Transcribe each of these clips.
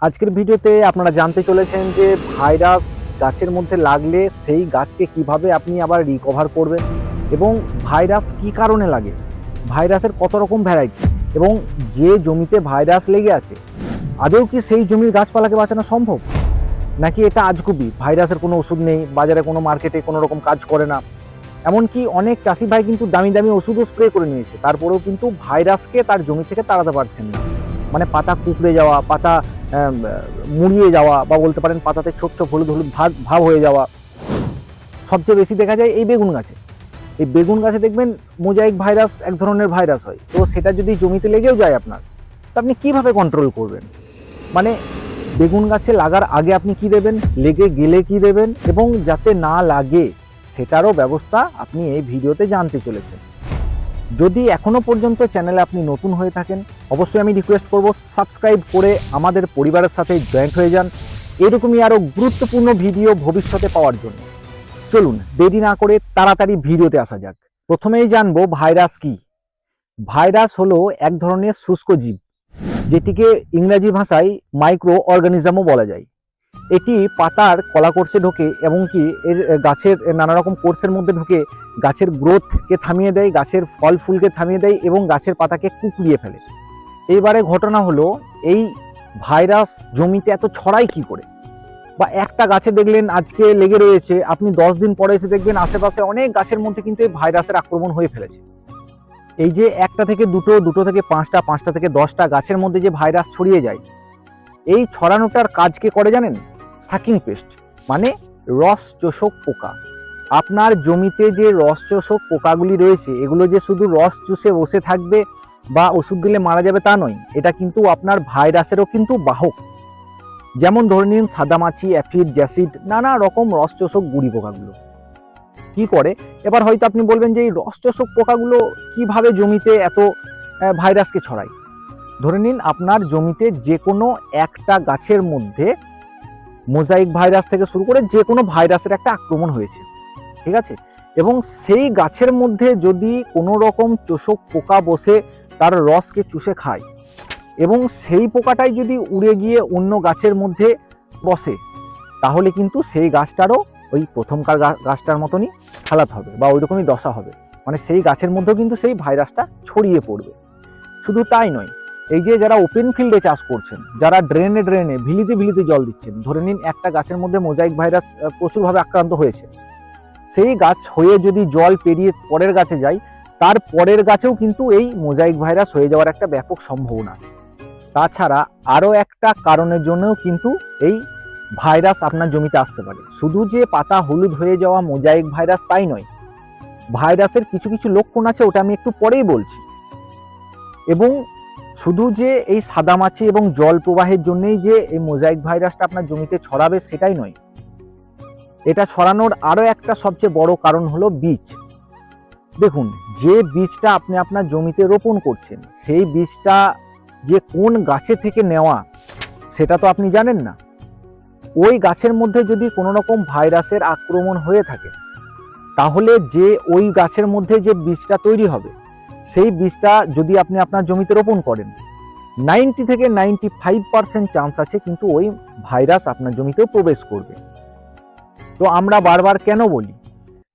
আজকের ভিডিওতে আপনারা জানতে চলেছেন যে ভাইরাস গাছের মধ্যে লাগলে সেই গাছকে কিভাবে আপনি আবার রিকভার করবেন এবং ভাইরাস কি কারণে লাগে, ভাইরাসের কত রকম ভ্যারাইটি এবং যে জমিতে ভাইরাস লেগে আছে আদৌ কি সেই জমির গাছপালাকে বাঁচানো সম্ভব, নাকি এটা আজগুবি, ভাইরাসের কোনো ওষুধ নেই, বাজারে কোনো মার্কেটে কোনো রকম কাজ করে না। এমনকি অনেক চাষি ভাই কিন্তু দামি দামি ওষুধও স্প্রে করে নিয়েছে, তারপরেও কিন্তু ভাইরাসকে তার জমি থেকে তাড়াতে পারছেন না। মানে পাতা কুকড়ে যাওয়া, পাতা মুড়িয়ে যাওয়া, বা বলতে পারেন পাতাতে ছোপ ছোপ হলুদ হলুদ ভাব হয়ে যাওয়া। সবচেয়ে বেশি দেখা যায় এই বেগুন গাছে। এই বেগুন গাছে দেখবেন মোজাইক ভাইরাস এক ধরনের ভাইরাস হয়, তো সেটা যদি জমিতে লেগেও যায় আপনার, তো আপনি কিভাবে কন্ট্রোল করবেন? মানে বেগুন গাছে লাগার আগে আপনি কি দেবেন, লেগে গেলে কি দেবেন, এবং যাতে না লাগে সেটারও ব্যবস্থা আপনি এই ভিডিওতে জানতে চলেছেন। যদি এখনো পর্যন্ত চ্যানেলে আপনি নতুন হয়ে থাকেন, অবশ্যই আমি রিকোয়েস্ট করব সাবস্ক্রাইব করে আমাদের পরিবারের সাথে জয়েন্ট হয়ে যান এরকমই আরও গুরুত্বপূর্ণ ভিডিও ভবিষ্যতে পাওয়ার জন্য। চলুন দেরি না করে তাড়াতাড়ি ভিডিওতে আসা যাক। প্রথমেই জানবো ভাইরাস কি। ভাইরাস হলো এক ধরনের শুষ্ক জীব, যেটিকে ইংরেজি ভাষায় মাইক্রো অর্গানিজমও বলা যায়। এটি পাতার কলা কোর্সে ঢোকে এবং কি এর গাছের নানা রকম কোর্সের মধ্যে ঢুকে গাছের গ্রোথকে থামিয়ে দেয়, গাছের ফল ফুলকে থামিয়ে দেয় এবং গাছের পাতাকে কুকড়িয়ে ফেলে। এইবারে ঘটনা হলো, এই ভাইরাস জমিতে এত ছড়ায় কি করে? বা একটা গাছে দেখলেন আজকে লেগে রয়েছে, আপনি 10 দিন পরে এসে দেখবেন আশেপাশে অনেক গাছের মধ্যে কিন্তু এই ভাইরাসের আক্রমণ হয়ে ফেলেছে। এই যে একটা থেকে দুটো, দুটো থেকে পাঁচটা, পাঁচটা থেকে 10টা গাছের মধ্যে যে ভাইরাস ছড়িয়ে যায়, এই ছড়ানোটার কাজকে করে জানেন? সাকিং পেস্ট, মানে রস চোষক পোকা। আপনার জমিতে যে রস চোষক পোকাগুলি রয়েছে, এগুলো যে শুধু রস চুষে বসে থাকবে বা ওষুধ দিলে মারা যাবে তা নয়, এটা কিন্তু আপনার ভাইরাসেরও কিন্তু বাহক। যেমন ধরে নিন সাদামাছি, অ্যাফিড, জ্যাসিড, নানা রকম রস চোষক গুড়ি পোকাগুলো কি করে। এবার হয়তো আপনি বলবেন যে এই রস চোষক পোকাগুলো কিভাবে জমিতে এত ভাইরাসকে ছড়ায়। ধরে নিন আপনার জমিতে যে কোনো একটা গাছের মধ্যে মোজাইক ভাইরাস থেকে শুরু করে যে কোনো ভাইরাসের একটা আক্রমণ হয়েছে, ঠিক আছে, এবং সেই গাছের মধ্যে যদি কোনো রকম চোষক পোকা বসে তার রসকে চুষে খায় এবং সেই পোকাটাই যদি উড়ে গিয়ে অন্য গাছের মধ্যে বসে, তাহলে কিন্তু সেই গাছটারও ওই প্রথমকার গাছটার মতনই হালাত হবে বা ওই রকমই দশা হবে। মানে সেই গাছের মধ্যেও কিন্তু সেই ভাইরাসটা ছড়িয়ে পড়বে। শুধু তাই নয়, এই যে যারা ওপেন ফিল্ডে চাষ করছেন, যারা ড্রেনে ড্রেনে ভিলিতে ভিলিতে জল দিচ্ছেন, ধরে নিন একটা গাছের মধ্যে মোজাইক ভাইরাস প্রচুরভাবে আক্রান্ত হয়েছে, সেই গাছ হয়ে যদি জল পেরিয়ে পরের গাছে যায়, তার পরের গাছেও কিন্তু এই মোজাইক ভাইরাস হয়ে যাওয়ার একটা ব্যাপক সম্ভাবনা আছে। তাছাড়া আরও একটা কারণের জন্যও কিন্তু এই ভাইরাস আপনার জমিতে আসতে পারে। শুধু যে পাতা হলুদ হয়ে যাওয়া মোজাইক ভাইরাস তাই নয়, ভাইরাসের কিছু কিছু লক্ষণ আছে, ওটা আমি একটু পরেই বলছি। এবং শুধু যে এই সাদামাছি এবং জল প্রবাহের জন্যই যে এই মোজাইক ভাইরাসটা আপনার জমিতে ছড়াবে সেটাই নয়, এটা ছড়ানোর আরও একটা সবচেয়ে বড় কারণ হলো বীজ। দেখুন, যে বীজটা আপনি আপনার জমিতে রোপণ করছেন, সেই বীজটা যে কোন গাছে থেকে নেওয়া সেটা তো আপনি জানেন না। ওই গাছের মধ্যে যদি কোনো রকম ভাইরাসের আক্রমণ হয়ে থাকে, তাহলে যে ওই গাছের মধ্যে যে বীজটা তৈরি হবে, সেই বীজটা যদি আপনি আপনার জমিতে রোপণ করেন, 90 থেকে 95% চান্স আছে কিন্তু ওই ভাইরাস আপনার জমিতেও প্রবেশ করবে। তো আমরা বারবার কেন বলি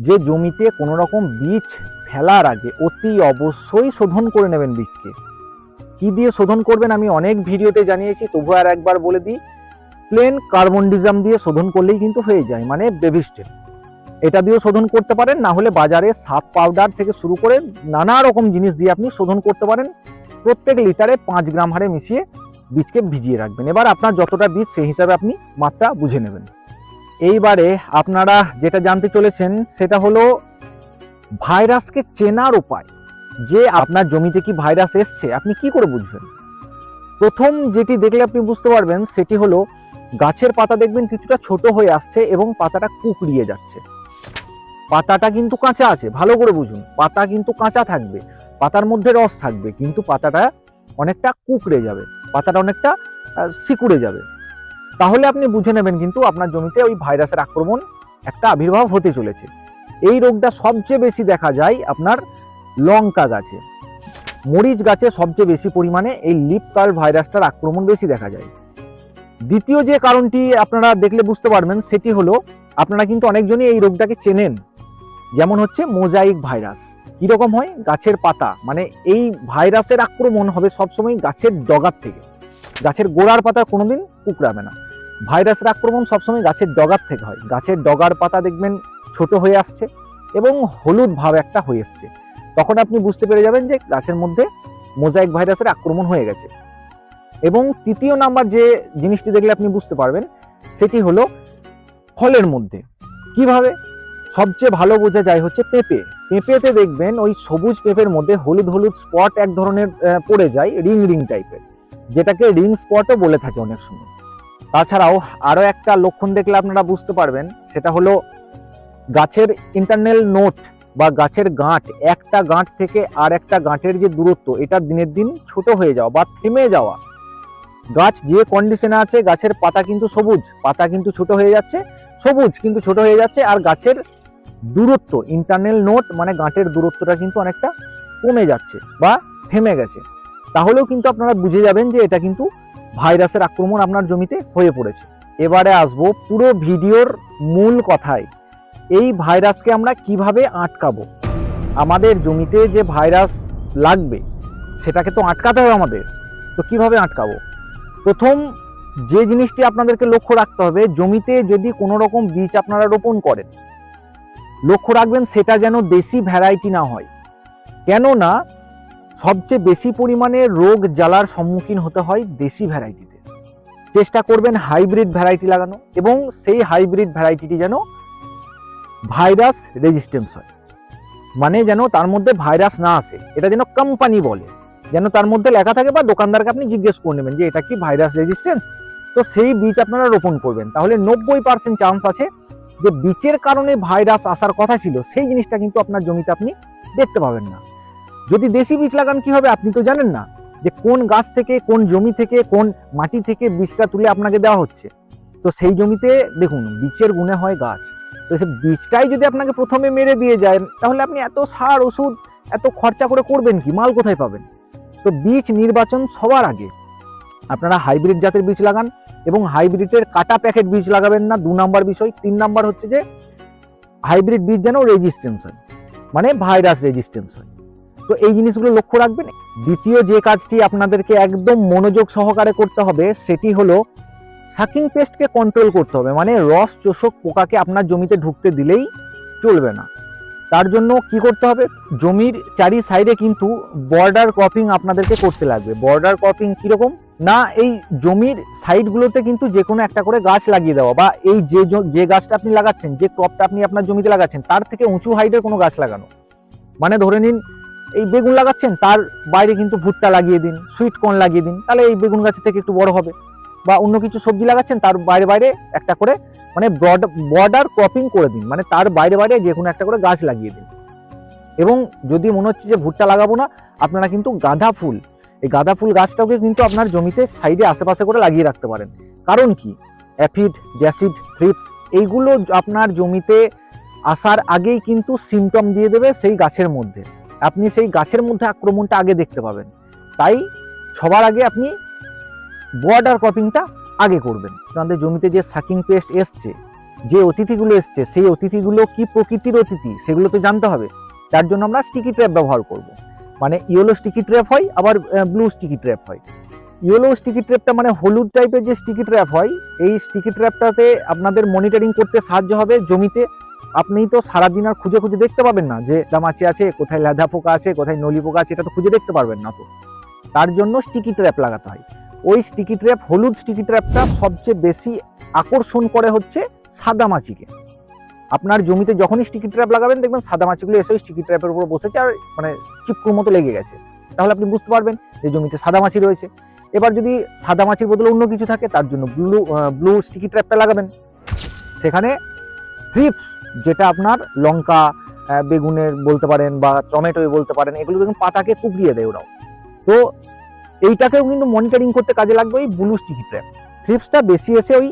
যে জমিতে কোনো রকম বীজ ফেলার আগে অতি অবশ্যই শোধন করে নেবেন বীজকে। কি দিয়ে শোধন করবেন আমি অনেক ভিডিওতে জানিয়েছি, তবু আর একবার বলে দিই, প্লেন কার্বনডিজাম দিয়ে শোধন করলেই কিন্তু হয়ে যায়, মানে বেবিস্টেল। এটা দিয়েও শোধন করতে পারেন, না হলে বাজারে সাপ পাউডার থেকে শুরু করে নানা রকম জিনিস দিয়ে আপনি শোধন করতে পারেন। প্রত্যেক লিটারে 5 গ্রাম হারে মিশিয়ে বীজকে ভিজিয়ে রাখবেন। এবার আপনার যতটা বীজ সেই হিসাবে আপনি মাত্রা বুঝে নেবেন। এইবারে আপনারা যেটা জানতে চলেছেন সেটা হলো ভাইরাসকে চেনার উপায়। যে আপনার জমিতে কি ভাইরাস এসছে আপনি কি করে বুঝবেন? প্রথম যেটি দেখলে আপনি বুঝতে পারবেন সেটি হলো, গাছের পাতা দেখবেন কিছুটা ছোট হয়ে আসছে এবং পাতাটা কুকড়িয়ে যাচ্ছে। পাতাটা কিন্তু কাঁচা আছে, ভালো করে বুঝুন, পাতা কিন্তু কাঁচা থাকবে, পাতার মধ্যে রস থাকবে, কিন্তু পাতাটা অনেকটা কুকড়ে যাবে, পাতাটা অনেকটা সিকুড়ে যাবে। তাহলে আপনি বুঝে নেবেন কিন্তু আপনার জমিতে ওই ভাইরাসের আক্রমণ একটা আবির্ভাব হতে চলেছে। এই রোগটা সবচেয়ে বেশি দেখা যায় আপনার লঙ্কা গাছে, মরিচ গাছে সবচেয়ে বেশি পরিমাণে এই লিফ কার্ল ভাইরাসটার আক্রমণ বেশি দেখা যায়। দ্বিতীয় যে কারণটি আপনারা দেখলে বুঝতে পারবেন সেটি হলো, আপনারা কিন্তু অনেকজনই এই রোগটাকে চেনেন, যেমন হচ্ছে মোজাইক ভাইরাস। কিরকম হয়? গাছের পাতা, মানে এই ভাইরাসের আক্রমণ হবে সবসময় গাছের ডগার থেকে, গাছের গোড়ার পাতা কোনোদিন কুকড়াবে না। ভাইরাসের আক্রমণ সবসময় গাছের ডগার থেকে হয়। গাছের ডগার পাতা দেখবেন ছোট হয়ে আসছে এবং হলুদ ভাব একটা হয়ে এসছে, তখন আপনি বুঝতে পেরে যাবেন যে গাছের মধ্যে মোজাইক ভাইরাসের আক্রমণ হয়ে গেছে। এবং তৃতীয় নাম্বার যে জিনিসটি দেখলে আপনি বুঝতে পারবেন সেটি হলো ফলের মধ্যে। কিভাবে? সবচেয়ে ভালো বোঝা যায় হচ্ছে পেঁপে। পেঁপেতে দেখবেন ওই সবুজ পেঁপের মধ্যে হলুদ হলুদ স্পট এক ধরনের পড়ে যায়, রিং রিং টাইপের, যেটাকে রিং স্পটও বলে থাকে অনেক সময়। তাছাড়াও আরো একটা লক্ষণ দেখলে আপনারা বুঝতে পারবেন, সেটা হলো গাছের ইন্টারনাল নোট বা গাছের গাঁট, একটা গাঁট থেকে আর একটা গাঁটের যে দূরত্ব, এটা দিনের দিন ছোট হয়ে যাওয়া বা থেমে যাওয়া। গাছ যে কন্ডিশনে আছে, গাছের পাতা কিন্তু সবুজ, পাতা কিন্তু ছোট হয়ে যাচ্ছে, সবুজ কিন্তু ছোট হয়ে যাচ্ছে, আর গাছের দূরত্ব, ইন্টারনাল নোট মানে গাঁটের দূরত্বটা কিন্তু অনেকটা কমে যাচ্ছে বা থেমে গেছে। তাহলেও কিন্তু আপনারা বুঝে যাবেন যে এটা কিন্তু ভাইরাসের আক্রমণ আপনার জমিতে হয়ে পড়েছে। এবারে আসবো পুরো ভিডিওর মূল কথায়, এই ভাইরাসকে আমরা কিভাবে আটকাবো। আমাদের জমিতে যে ভাইরাস লাগবে সেটাকে তো আটকাতে হবে আমাদের, তো কিভাবে আটকাবো? প্রথম যে জিনিসটি আপনাদেরকে লক্ষ্য রাখতে হবে, জমিতে যদি কোনো রকম বীজ আপনারা রোপণ করেন, লক্ষ্য রাখবেন সেটা যেন দেশি ভ্যারাইটি না হয়। কেননা সবচেয়ে বেশি পরিমাণে রোগ জ্বালার সম্মুখীন হতে হয় দেশি ভ্যারাইটিতে। চেষ্টা করবেন হাইব্রিড ভ্যারাইটি লাগানো, এবং সেই হাইব্রিড ভ্যারাইটিটি যেন ভাইরাস রেজিস্ট্যান্স হয়, মানে যেন তার মধ্যে ভাইরাস না আসে, এটা যেন কোম্পানি বলে, যেন তার মধ্যে লেখা থাকে, বা দোকানদারকে আপনি জিজ্ঞেস করে নেবেন যে এটা কি ভাইরাস রেজিস্ট্যান্স, তো সেই বীজ আপনারা রোপণ করবেন। তাহলে 90% চান্স আছে যে বীজের কারণে ভাইরাস আসার কথা ছিল সেই জিনিসটা কিন্তু আপনার জমিতে আপনি দেখতে পাবেন না। যদি দেশি বীজ লাগান কি হবে? আপনি তো জানেন না যে কোন গাছ থেকে, কোন জমি থেকে, কোন মাটি থেকে বীজটা তুলে আপনাকে দেওয়া হচ্ছে। তো সেই জমিতে দেখুন বীজের গুণে হয় গাছ, তো সেই বীজটাই যদি আপনাকে প্রথমে মেরে দিয়ে যায়, তাহলে আপনি এত সার ওষুধ এত খরচা করে করবেন কি? মাল কোথায় পাবেন? তো বীজ নির্বাচন সবার আগে আপনারা হাইব্রিড জাতের বীজ লাগান, এবং হাইব্রিডের কাটা প্যাকেট বীজ লাগাবেন না, 2 নাম্বার বিষয়। 3 নাম্বার হচ্ছে যে হাইব্রিড বীজ যেন রেজিস্ট্যান্স হয়, মানে ভাইরাস রেজিস্ট্যান্স হয়। তো এই জিনিসগুলো লক্ষ্য রাখবেন। দ্বিতীয় যে কাজটি আপনাদেরকে একদম মনোযোগ সহকারে করতে হবে সেটি হলো সাকিং পেস্টকে কন্ট্রোল করতে হবে, মানে রস চোষক পোকাকে আপনার জমিতে ঢুকতে দিলেই চলবে না। তার জন্য কি করতে হবে? জমির চারি সাইডে কিন্তু বর্ডার ক্রপিং আপনাদেরকে করতে লাগবে। বর্ডার ক্রপিং কিরকম না, এই জমির সাইডগুলোতে কিন্তু যে কোনো একটা করে গাছ লাগিয়ে দেওয়া, বা এই যে গাছটা আপনি লাগাচ্ছেন, যে ক্রপটা আপনি আপনার জমিতে লাগাচ্ছেন তার থেকে উঁচু হাইটের কোনো গাছ লাগানো। মানে ধরে নিন এই বেগুন লাগাচ্ছেন, তার বাইরে কিন্তু ভুট্টা লাগিয়ে দিন, সুইট কর্ন লাগিয়ে দিন, তাহলে এই বেগুন গাছের থেকে একটু বড় হবে। বা অন্য কিছু সবজি লাগাচ্ছেন, তার বাইরে বাইরে একটা করে মানে বর্ডার ক্রপিং করে দিন, মানে তার বাইরে বাইরে যে কোনো একটা করে গাছ লাগিয়ে দিন। এবং যদি মনে হচ্ছে যে ভুট্টা লাগাবো না, আপনারা কিন্তু গাঁদা ফুল, এই গাঁদা ফুল গাছটাকে কিন্তু আপনার জমিতে সাইডে আশেপাশে করে লাগিয়ে রাখতে পারেন। কারণ কি, অ্যাফিড, গ্যাসিড, থ্রিপস এইগুলো আপনার জমিতে আসার আগেই কিন্তু সিমটম দিয়ে দেবে সেই গাছের মধ্যে, আপনি সেই গাছের মধ্যে আক্রমণটা আগে দেখতে পাবেন। তাই সবার আগে আপনি বর্ডার ক্রপিংটা আগে করবেন। আপনাদের জমিতে যে সাকিং পেস্ট এসছে, যে অতিথিগুলো এসছে, সেই অতিথিগুলো কি প্রকৃতির অতিথি সেগুলো তো জানতে হবে। তার জন্য আমরা স্টিকি ট্র্যাপ ব্যবহার করব। মানে ইয়েলো স্টিকি ট্র্যাপ হয়, আবার ব্লু স্টিকি ট্র্যাপ হয়। ইয়েলো স্টিকি ট্র্যাপটা মানে হলুদ টাইপের যে স্টিকি ট্র্যাপ হয়, এই স্টিকি ট্র্যাপটাতে আপনাদের মনিটরিং করতে সাহায্য হবে। জমিতে আপনি তো সারাদিন আর খুঁজে খুঁজে দেখতে পাবেন না যে দামাছি আছে, কোথায় লেদা পোকা আছে, কোথায় নলি পোকা আছে, এটা তো খুঁজে দেখতে পারবেন না। তো তার জন্য স্টিকি ট্র্যাপ লাগাতে হয়। ওই স্টিকি ট্র্যাপ, হলুদ স্টিকি ট্র্যাপটা সবচেয়ে বেশি আকর্ষণ করে হচ্ছে সাদা মাছিকে। আপনার জমিতে যখনই স্টিকি ট্র্যাপ লাগাবেন দেখবেন সাদা মাছিগুলো এসে স্টিকি ট্র্যাপের উপর বসেছে আর মানে চিপকুর মতো লেগে গেছে, তাহলে আপনি বুঝতে পারবেন যে জমিতে সাদা মাছি রয়েছে। এবার যদি সাদা মাছির বদলে অন্য কিছু থাকে, তার জন্য ব্লু স্টিকি ট্র্যাপটা লাগাবেন। সেখানে থ্রিপস, যেটা আপনার লঙ্কা, বেগুনের বলতে পারেন বা টমেটোই বলতে পারেন, এগুলো দেখুন পাতাকে কুকড়িয়ে দেয় ওরাও। তো এইটাকেও কিন্তু মনিটরিং করতে কাজে লাগবে ওই ব্লু স্টিকি ট্র্যাপ। থ্রিপসটা বেশি এসে ওই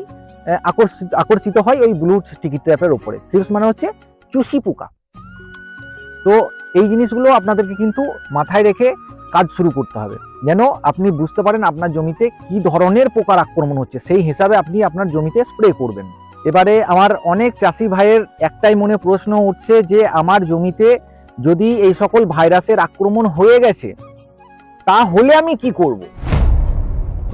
আকর্ষিত হয় ওই ব্লু স্টিকি ট্র্যাপের উপরে। থ্রিপস মানে হচ্ছে চুষি পোকা। তো এই জিনিসগুলো আপনাদেরকে কিন্তু মাথায় রেখে কাজ শুরু করতে হবে। যেন আপনি বুঝতে পারেন আপনার জমিতে কি ধরনের পোকার আক্রমণ হচ্ছে, সেই হিসাবে আপনি আপনার জমিতে স্প্রে করবেন। এবারে আমার অনেক চাষি ভাইয়ের একটাই মনে প্রশ্ন উঠছে যে আমার জমিতে যদি এই সকল ভাইরাসের আক্রমণ হয়ে গেছে তাহলে আমি কি করব।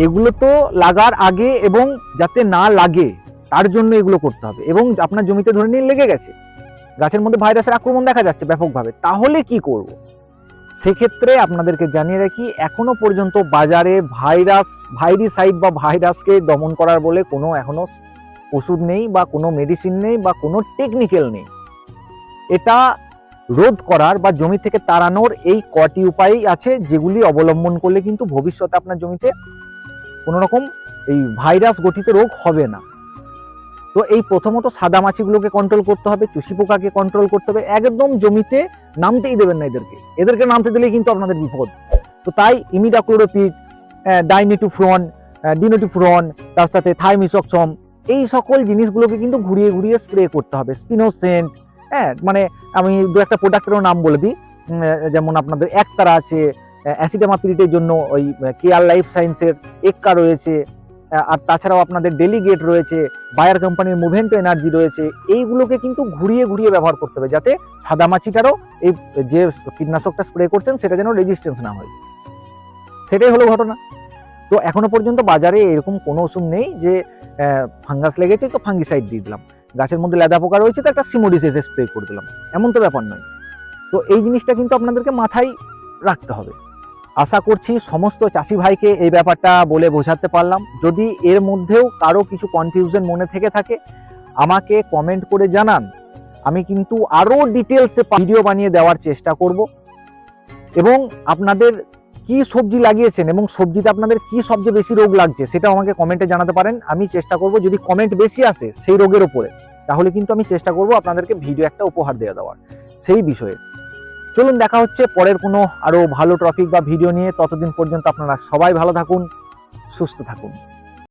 এগুলো তো লাগার আগে এবং যাতে না লাগে তার জন্য এগুলো করতে হবে। এবং আপনার জমিতে ধরে নিয়ে লেগে গেছে, গাছের মধ্যে ভাইরাসের আক্রমণ দেখা যাচ্ছে ব্যাপকভাবে, তাহলে কি করব। সেক্ষেত্রে আপনাদেরকে জানিয়ে রাখি, এখনো পর্যন্ত বাজারে ভাইরিসাইড বা ভাইরাসকে দমন করার বলে কোনো এখনো ওষুধ নেই বা কোনো মেডিসিন নেই বা কোনো টেকনিক্যাল নেই। এটা রোধ করার বা জমি থেকে তাড়ানোর এই কটি উপায়ই আছে, যেগুলি অবলম্বন করলে কিন্তু ভবিষ্যতে আপনার জমিতে কোনো রকম এই ভাইরাস গঠিত রোগ হবে না। তো এই প্রথমত সাদা মাছিগুলোকে কন্ট্রোল করতে হবে, চুষি পোকাকে কন্ট্রোল করতে হবে। একদম জমিতে নামতেই দেবেন না এদেরকে নামতে দিলেই কিন্তু আপনাদের বিপদ। তো তাই ইমিডাক্লোরোপিড, ডাইনিটোফ্রন, ডিনোটিফ্রন, তার সাথে থাইমিসক্সম, এই সকল জিনিসগুলোকে কিন্তু ঘুরিয়ে ঘুরিয়ে স্প্রে করতে হবে। স্পিনোসেন্ট, মানে আমি দু একটা প্রোডাক্টেরও নাম বলে দিই, যেমন আপনাদের একতারা আছে, অ্যাসিডামাপিরিটের জন্য ওই কেয়ার লাইফ সায়েন্সের এক্কা রয়েছে, আর তাছাড়াও আপনাদের ডেলিগেট রয়েছে, বায়ার কোম্পানির মুভেন্টো এনার্জি রয়েছে। এইগুলোকে কিন্তু ঘুরিয়ে ঘুরিয়ে ব্যবহার করতে হবে, যাতে সাদা মাছিটারও এই যে কীটনাশকটা স্প্রে করছেন সেটা যেন রেজিস্ট্যান্স না হয়। সেটাই হলো ঘটনা। তো এখনো পর্যন্ত বাজারে এরকম কোনো ওষুধ নেই যে ফাঙ্গাস লেগেছে তো ফাঙ্গিসাইড দিয়ে দিলাম, গাছের মধ্যে লেদা পোকা রয়েছে তো একটা সিমোডিসিস স্প্রে করে দিলাম, এমন তো ব্যাপার নয়। তো এই জিনিসটা কিন্তু আপনাদেরকে মাথায় রাখতে হবে। আশা করছি সমস্ত চাষি ভাইকে এই ব্যাপারটা বলে বোঝাতে পারলাম। যদি এর মধ্যেও কারো কিছু কনফিউশন মনে থেকে থাকে আমাকে কমেন্ট করে জানান, আমি কিন্তু আরো ডিটেলসে ভিডিও বানিয়ে দেওয়ার চেষ্টা করব। এবং আপনাদের কি সবজি লাগিয়েছেন এবং সবজিতে আপনাদের কি সবচেয়ে বেশি রোগ লাগছে সেটা আমাকে কমেন্টে জানাতে পারেন। আমি চেষ্টা করব, যদি কমেন্ট বেশি আসে সেই রোগের উপরে, তাহলে কিন্তু আমি চেষ্টা করব আপনাদেরকে ভিডিও একটা উপহার দেওয়ার সেই বিষয়ে। চলুন দেখা হচ্ছে পরের কোনো আরো ভালো টপিক বা ভিডিও নিয়ে। ততদিন পর্যন্ত আপনারা সবাই ভালো থাকুন, সুস্থ থাকুন।